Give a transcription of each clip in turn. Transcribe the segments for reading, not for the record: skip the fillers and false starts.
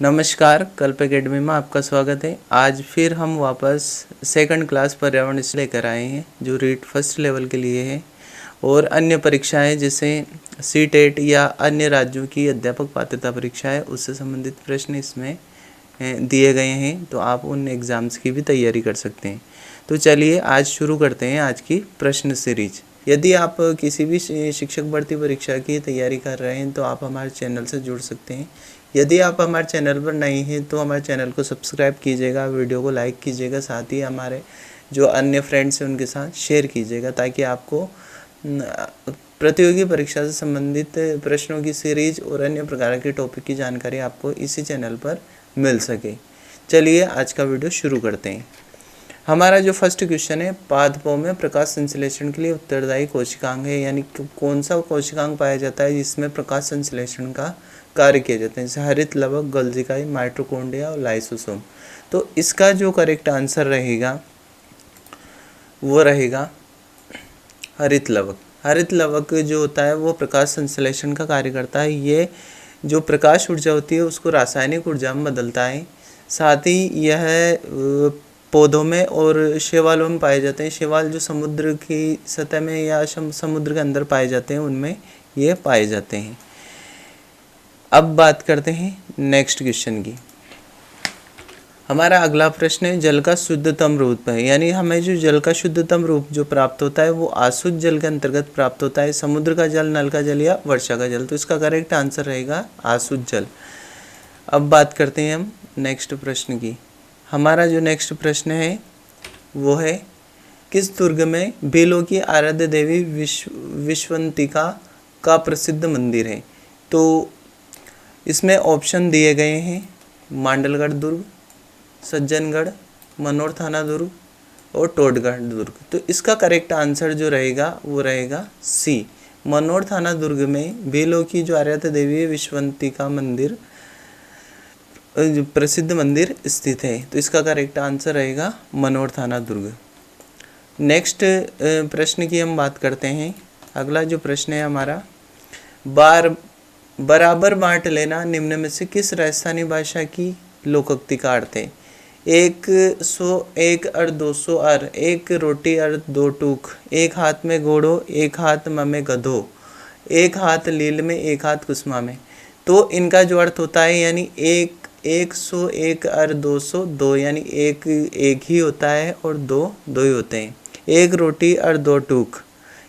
नमस्कार, कल्प एकेडमी में आपका स्वागत है। आज फिर हम वापस सेकंड क्लास पर्यावरण से लेकर आए हैं जो रीट फर्स्ट लेवल के लिए है और अन्य परीक्षाएं जैसे सीटेट या अन्य राज्यों की अध्यापक पात्रता परीक्षा है उससे संबंधित प्रश्न इसमें दिए गए हैं, तो आप उन एग्ज़ाम्स की भी तैयारी कर सकते हैं। तो चलिए आज शुरू करते हैं आज की प्रश्न सीरीज। यदि आप किसी भी शिक्षक भर्ती परीक्षा की तैयारी कर रहे हैं तो आप हमारे चैनल से जुड़ सकते हैं। यदि आप हमारे चैनल पर नए हैं तो हमारे चैनल को सब्सक्राइब कीजिएगा, वीडियो को लाइक कीजिएगा, साथ ही हमारे जो अन्य फ्रेंड्स हैं उनके साथ शेयर कीजिएगा ताकि आपको प्रतियोगी परीक्षा से संबंधित प्रश्नों की सीरीज और अन्य प्रकार के टॉपिक की जानकारी आपको इसी चैनल पर मिल सके। चलिए आज का वीडियो शुरू करते हैं। हमारा जो फर्स्ट क्वेश्चन है, पादपों में प्रकाश संश्लेषण के लिए उत्तरदायी कोशिकांग है, यानी कौन सा कोशिकांग पाया जाता है जिसमें प्रकाश संश्लेषण का कार्य किए जाते हैं, जैसे हरित लवक, गोल्जिकाई, माइटोकॉन्ड्रिया और लाइसोसोम। तो इसका जो करेक्ट आंसर रहेगा वो रहेगा हरित लवक। हरित लवक जो होता है वो प्रकाश संश्लेषण का कार्य करता है। ये जो प्रकाश ऊर्जा होती है उसको रासायनिक ऊर्जा में बदलता है। साथ ही यह पौधों में और शैवालों में पाए जाते हैं। शैवाल जो समुद्र की सतह में या समुद्र के अंदर पाए जाते हैं उनमें ये पाए जाते हैं। अब बात करते हैं नेक्स्ट क्वेश्चन की। हमारा अगला प्रश्न है जल का शुद्धतम रूप है, यानी हमें जो जल का शुद्धतम रूप जो प्राप्त होता है वो अशुद्ध जल के अंतर्गत प्राप्त होता है, समुद्र का जल, नल का जल या वर्षा का जल। तो इसका करेक्ट आंसर रहेगा अशुद्ध जल। अब बात करते हैं हम नेक्स्ट प्रश्न की। हमारा जो नेक्स्ट प्रश्न है वो है किस दुर्ग में बेलों की आराध्य देवी विश्वंतिका का प्रसिद्ध मंदिर है। तो इसमें ऑप्शन दिए गए हैं मांडलगढ़ दुर्ग, सज्जनगढ़, मनोर थाना दुर्ग और टोडगढ़ दुर्ग। तो इसका करेक्ट आंसर जो रहेगा वो रहेगा सी, मनोर थाना दुर्ग में बेलों की जो आराध्य देवी है विश्वंतिका मंदिर प्रसिद्ध मंदिर स्थित है। तो इसका करेक्ट आंसर रहेगा मनोर थाना दुर्ग। नेक्स्ट प्रश्न की हम बात करते हैं। अगला जो प्रश्न है हमारा, बराबर बांट लेना निम्न में से किस राजस्थानी भाषा की लोकोक्ति का अर्थ है। 101 अर 200 अर, एक रोटी अर दो टूक, एक हाथ में घोड़ो, एक हाथ में गधो, एक हाथ लील में, एक हाथ कुसुमा में। तो इनका जो अर्थ होता है यानी 101 अर 200 दो, यानी एक ही होता है और दो ही होते हैं। एक रोटी अर दो टूक,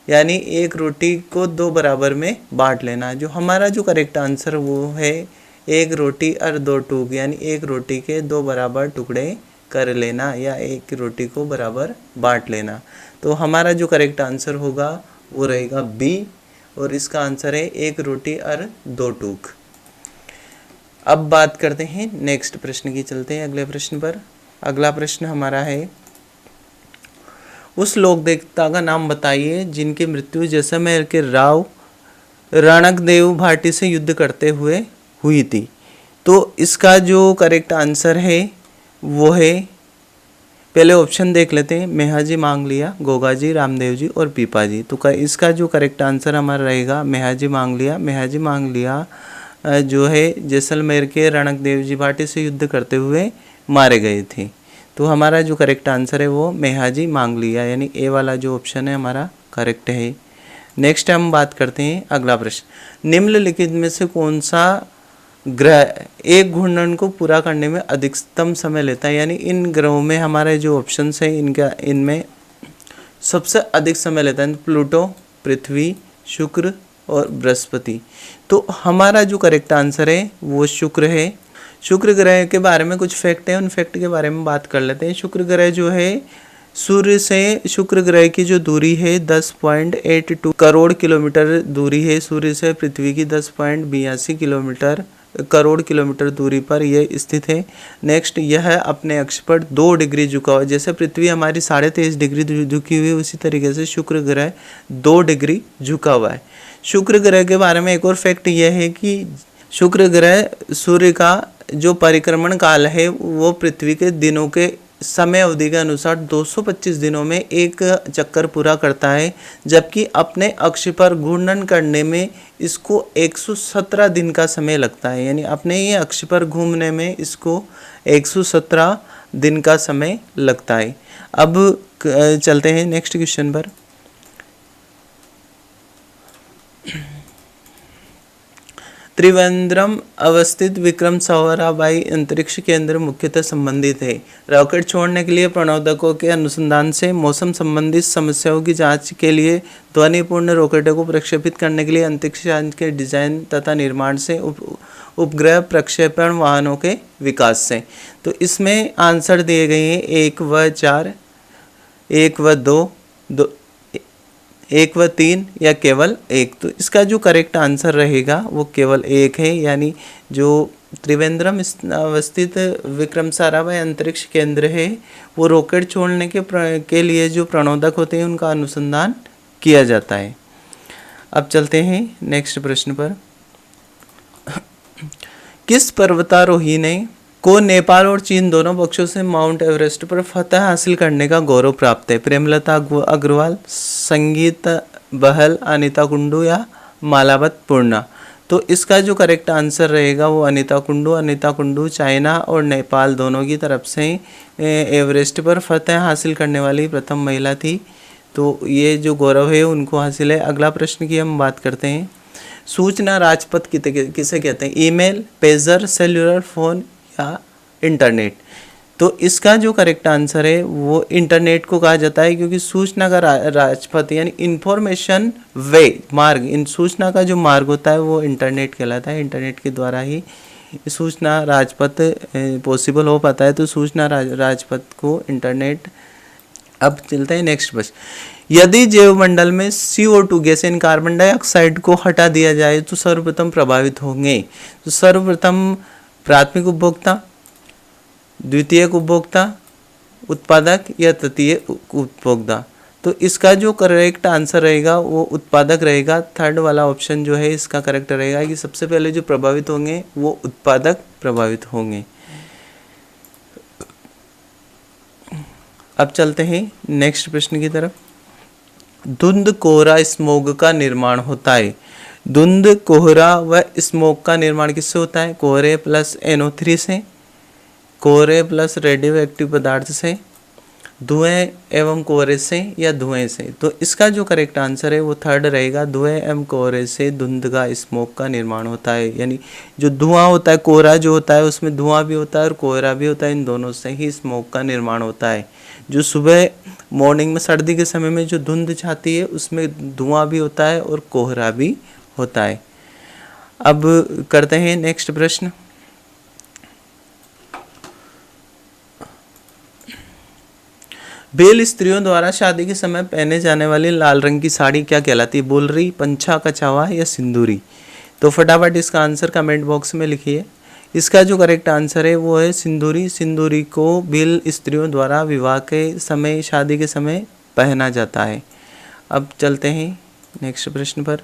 यानी एक रोटी को दो बराबर में बांट लेना। जो हमारा जो करेक्ट आंसर वो है एक रोटी और दो टूक, यानी एक रोटी के दो बराबर टुकड़े कर लेना या एक रोटी को बराबर बांट लेना। तो हमारा जो करेक्ट आंसर होगा वो रहेगा बी और इसका आंसर है एक रोटी और दो टूक। अब बात करते हैं नेक्स्ट प्रश्न की, चलते हैं अगले प्रश्न पर। अगला प्रश्न हमारा है उस लोक देवता का नाम बताइए जिनकी मृत्यु जैसलमेर के राव रणकदेव भाटी से युद्ध करते हुए हुई थी। तो इसका जो करेक्ट आंसर है वो है, पहले ऑप्शन देख लेते हैं, मेहाजी मांगलिया, गोगाजी, रामदेव जी और पीपाजी। तो इसका जो करेक्ट आंसर हमारा रहेगा मेहाजी मांगलिया। मेहाजी मांगलिया जो है जैसलमेर के रणकदेव जी भाटी से युद्ध करते हुए मारे गए थे। तो हमारा जो करेक्ट आंसर है वो मेहाजी मांगलिया, यानी ए वाला जो ऑप्शन है हमारा करेक्ट है। नेक्स्ट हम बात करते हैं अगला प्रश्न, निम्नलिखित में से कौन सा ग्रह एक घूर्णन को पूरा करने में अधिकतम समय लेता है। यानी इन ग्रहों में हमारे जो ऑप्शन है इनमें सबसे अधिक समय लेता है प्लूटो, पृथ्वी, शुक्र और बृहस्पति। तो हमारा जो करेक्ट आंसर है वो शुक्र है। शुक्र ग्रह के बारे में कुछ फैक्ट है, उन फैक्ट के बारे में बात कर लेते हैं। शुक्र ग्रह जो है सूर्य से, शुक्र ग्रह की जो दूरी है 10.82 करोड़ किलोमीटर दूरी है सूर्य से। पृथ्वी की 10.82 करोड़ किलोमीटर दूरी पर यह स्थित है। नेक्स्ट, यह अपने अक्ष पर 2 डिग्री झुका हुआ है। जैसे पृथ्वी हमारी 23.5 डिग्री झुकी हुई है उसी तरीके से शुक्र ग्रह 2 डिग्री झुका हुआ है। शुक्र ग्रह के बारे में एक और फैक्ट यह है कि शुक्र ग्रह सूर्य का जो परिक्रमण काल है वो पृथ्वी के दिनों के समय अवधि के अनुसार 225 दिनों में एक चक्कर पूरा करता है, जबकि अपने अक्ष पर घूर्णन करने में इसको 117 दिन का समय लगता है। यानी अपने ये अक्ष पर घूमने में इसको 117 दिन का समय लगता है। अब चलते हैं नेक्स्ट क्वेश्चन पर। त्रिवेंद्रम अवस्थित विक्रम साराभाई अंतरिक्ष केंद्र मुख्यतः संबंधित है। रॉकेट छोड़ने के लिए प्रणोदकों के अनुसंधान से मौसम संबंधित समस्याओं की जांच के लिए ध्वनिपूर्ण रॉकेटों को प्रक्षेपित करने के लिए अंतरिक्ष यान के डिजाइन तथा निर्माण से उपग्रह प्रक्षेपण वाहनों के विकास से। तो इसमें आंसर दिए गए हैं 1 व 4, 1 व 2, 1 व 3 या केवल 1। तो इसका जो करेक्ट आंसर रहेगा वो केवल 1 है। यानी जो त्रिवेंद्रम अवस्थित विक्रम साराभाई अंतरिक्ष केंद्र है वो रॉकेट छोड़ने के लिए जो प्रणोदक होते हैं उनका अनुसंधान किया जाता है। अब चलते हैं नेक्स्ट प्रश्न पर। किस पर्वतारोही ने को नेपाल और चीन दोनों पक्षों से माउंट एवरेस्ट पर फतह हासिल करने का गौरव प्राप्त है? प्रेमलता अग्रवाल, संगीत बहल, अनीता कुंडू या मालावत पूर्णा? तो इसका जो करेक्ट आंसर रहेगा वो अनीता कुंडू। अनीता कुंडू चाइना और नेपाल दोनों की तरफ से एवरेस्ट पर फतह हासिल करने वाली प्रथम महिला थी। तो ये जो गौरव है उनको हासिल है। अगला प्रश्न की हम बात करते हैं। सूचना राजपथ किसे कहते हैं? ईमेल, पेजर, सेल्युलर फोन या इंटरनेट? तो इसका जो करेक्ट आंसर है वो इंटरनेट को कहा जाता है, क्योंकि सूचना का राजपथ यानी इंफॉर्मेशन वे मार्ग, इन सूचना का जो मार्ग होता है वो इंटरनेट कहलाता है। इंटरनेट के द्वारा ही सूचना राजपथ पॉसिबल हो पाता है। तो सूचना राजपथ को इंटरनेट। अब चलते हैं नेक्स्ट प्रश्न। यदि जैवमंडल में CO2 गैस यानी कार्बन डाइऑक्साइड को हटा दिया जाए तो सर्वप्रथम प्रभावित होंगे? तो सर्वप्रथम प्राथमिक उपभोक्ता, द्वितीयक उपभोक्ता, उत्पादक या तृतीय उपभोक्ता? तो इसका जो करेक्ट आंसर रहेगा वो उत्पादक रहेगा। थर्ड वाला ऑप्शन जो है इसका करेक्ट रहेगा कि सबसे पहले जो प्रभावित होंगे वो उत्पादक प्रभावित होंगे। अब चलते हैं नेक्स्ट प्रश्न की तरफ। धुंध कोहरा स्मोग का निर्माण होता है। धुंध कोहरा व स्मोग का निर्माण किससे होता है? कोहरे प्लस NO3 से, कोहरे प्लस रेडियो एक्टिव पदार्थ से, धुएं एवं कोहरे से या धुएं से? तो इसका जो करेक्ट आंसर है वो थर्ड रहेगा। धुएं एवं कोहरे से धुंध का स्मोक का निर्माण होता है। यानी जो धुआं होता है, कोहरा जो होता है उसमें धुआं भी होता है और कोहरा भी होता है, इन दोनों से ही स्मोक का निर्माण होता है। जो सुबह मॉर्निंग में सर्दी के समय में जो धुंध छाती है उसमें धुआं भी होता है और कोहरा भी होता है। अब करते हैं नेक्स्ट प्रश्न। बेल स्त्रियों द्वारा शादी के समय पहने जाने वाली लाल रंग की साड़ी क्या कहलाती है? बोलरी, पंछा, कछावा या सिंदूरी? तो फटाफट इसका आंसर कमेंट बॉक्स में लिखिए। इसका जो करेक्ट आंसर है वो है सिंदूरी। सिंदूरी को बेल स्त्रियों द्वारा विवाह के समय, शादी के समय पहना जाता है। अब चलते हैं नेक्स्ट प्रश्न पर।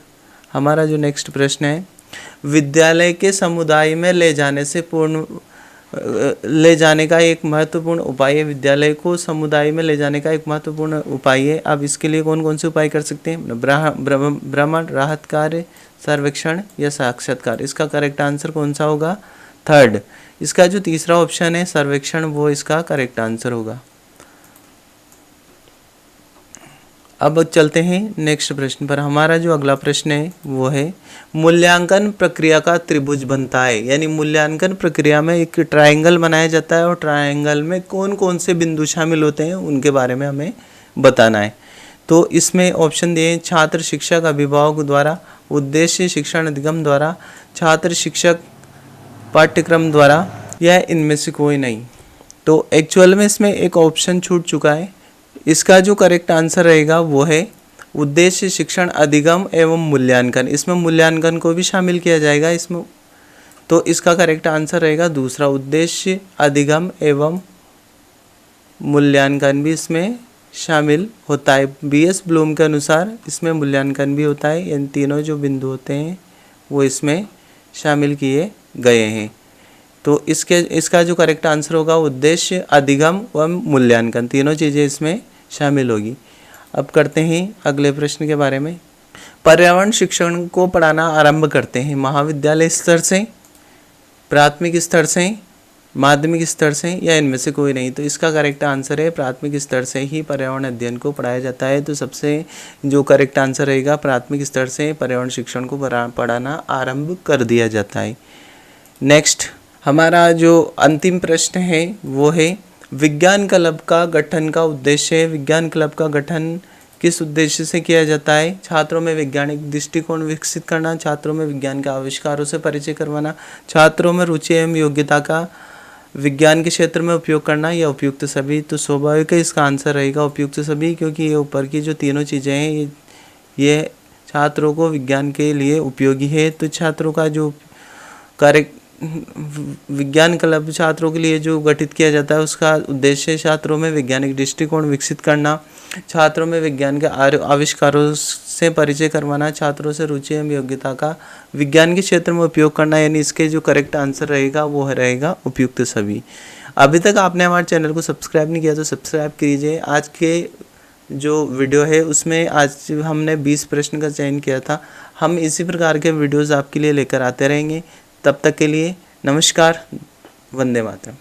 हमारा जो नेक्स्ट प्रश्न है, विद्यालय के समुदाय में ले जाने का एक महत्वपूर्ण उपाय है। विद्यालय को समुदाय में ले जाने का एक महत्वपूर्ण उपाय है। अब इसके लिए कौन कौन से उपाय कर सकते हैं? भ्रमण, राहत कार्य, सर्वेक्षण या साक्षात्कार? इसका करेक्ट आंसर कौन सा होगा? थर्ड। इसका जो तीसरा ऑप्शन है सर्वेक्षण, वो इसका करेक्ट आंसर होगा। अब चलते हैं नेक्स्ट प्रश्न पर। हमारा जो अगला प्रश्न है वो है, मूल्यांकन प्रक्रिया का त्रिभुज बनता है। यानी मूल्यांकन प्रक्रिया में एक ट्रायंगल बनाया जाता है और ट्रायंगल में कौन कौन से बिंदु शामिल होते हैं उनके बारे में हमें बताना है। तो इसमें ऑप्शन दिए, छात्र, शिक्षक, अभिभावक द्वारा, उद्देश्य शिक्षण अधिगम द्वारा, छात्र शिक्षक पाठ्यक्रम द्वारा, या इनमें से कोई नहीं। तो एक्चुअल में इसमें एक ऑप्शन छूट चुका है। इसका जो करेक्ट आंसर रहेगा वो है उद्देश्य शिक्षण अधिगम एवं मूल्यांकन। इसमें मूल्यांकन को भी शामिल किया जाएगा इसमें। तो इसका करेक्ट आंसर रहेगा दूसरा, उद्देश्य अधिगम एवं मूल्यांकन भी इसमें शामिल होता है। BS ब्लूम के अनुसार इसमें मूल्यांकन भी होता है। इन तीनों जो बिंदु होते हैं वो इसमें शामिल किए गए हैं। तो इसका जो करेक्ट आंसर होगा उद्देश्य, अधिगम व मूल्यांकन, तीनों चीज़ें इसमें शामिल होगी। अब करते हैं अगले प्रश्न के बारे में। पर्यावरण शिक्षण को पढ़ाना आरंभ करते हैं महाविद्यालय स्तर से, प्राथमिक स्तर से, माध्यमिक स्तर से या इनमें से कोई नहीं। तो इसका करेक्ट आंसर है प्राथमिक स्तर से ही पर्यावरण अध्ययन को पढ़ाया जाता है। तो सबसे जो करेक्ट आंसर रहेगा प्राथमिक स्तर से पर्यावरण शिक्षण को पढ़ाना आरंभ कर दिया जाता है। नेक्स्ट हमारा जो अंतिम प्रश्न है वो है विज्ञान क्लब का गठन का उद्देश्य। विज्ञान क्लब का गठन किस उद्देश्य से किया जाता है? छात्रों में वैज्ञानिक दृष्टिकोण विकसित करना, छात्रों में विज्ञान के आविष्कारों से परिचय करवाना, छात्रों में रुचि एवं योग्यता का विज्ञान के क्षेत्र में उपयोग करना या उपयुक्त सभी। तो स्वाभाविक है इसका आंसर रहेगा उपयुक्त सभी, क्योंकि ये ऊपर की जो तीनों चीज़ें हैं ये छात्रों को विज्ञान के लिए उपयोगी है। तो छात्रों का जो विज्ञान क्लब छात्रों के लिए जो गठित किया जाता है उसका उद्देश्य छात्रों में वैज्ञानिक दृष्टिकोण विकसित करना, छात्रों में विज्ञान के आविष्कारों से परिचय करवाना, छात्रों से रुचि एवं योग्यता का विज्ञान के क्षेत्र में उपयोग करना। यानी इसके जो करेक्ट आंसर रहेगा वो रहेगा उपयुक्त सभी। अभी तक आपने हमारे चैनल को सब्सक्राइब नहीं किया तो सब्सक्राइब कीजिए। आज के जो वीडियो है उसमें आज हमने 20 प्रश्न का चयन किया था। हम इसी प्रकार के वीडियोज़ आपके लिए लेकर आते रहेंगे। तब तक के लिए नमस्कार, वंदे मातरम।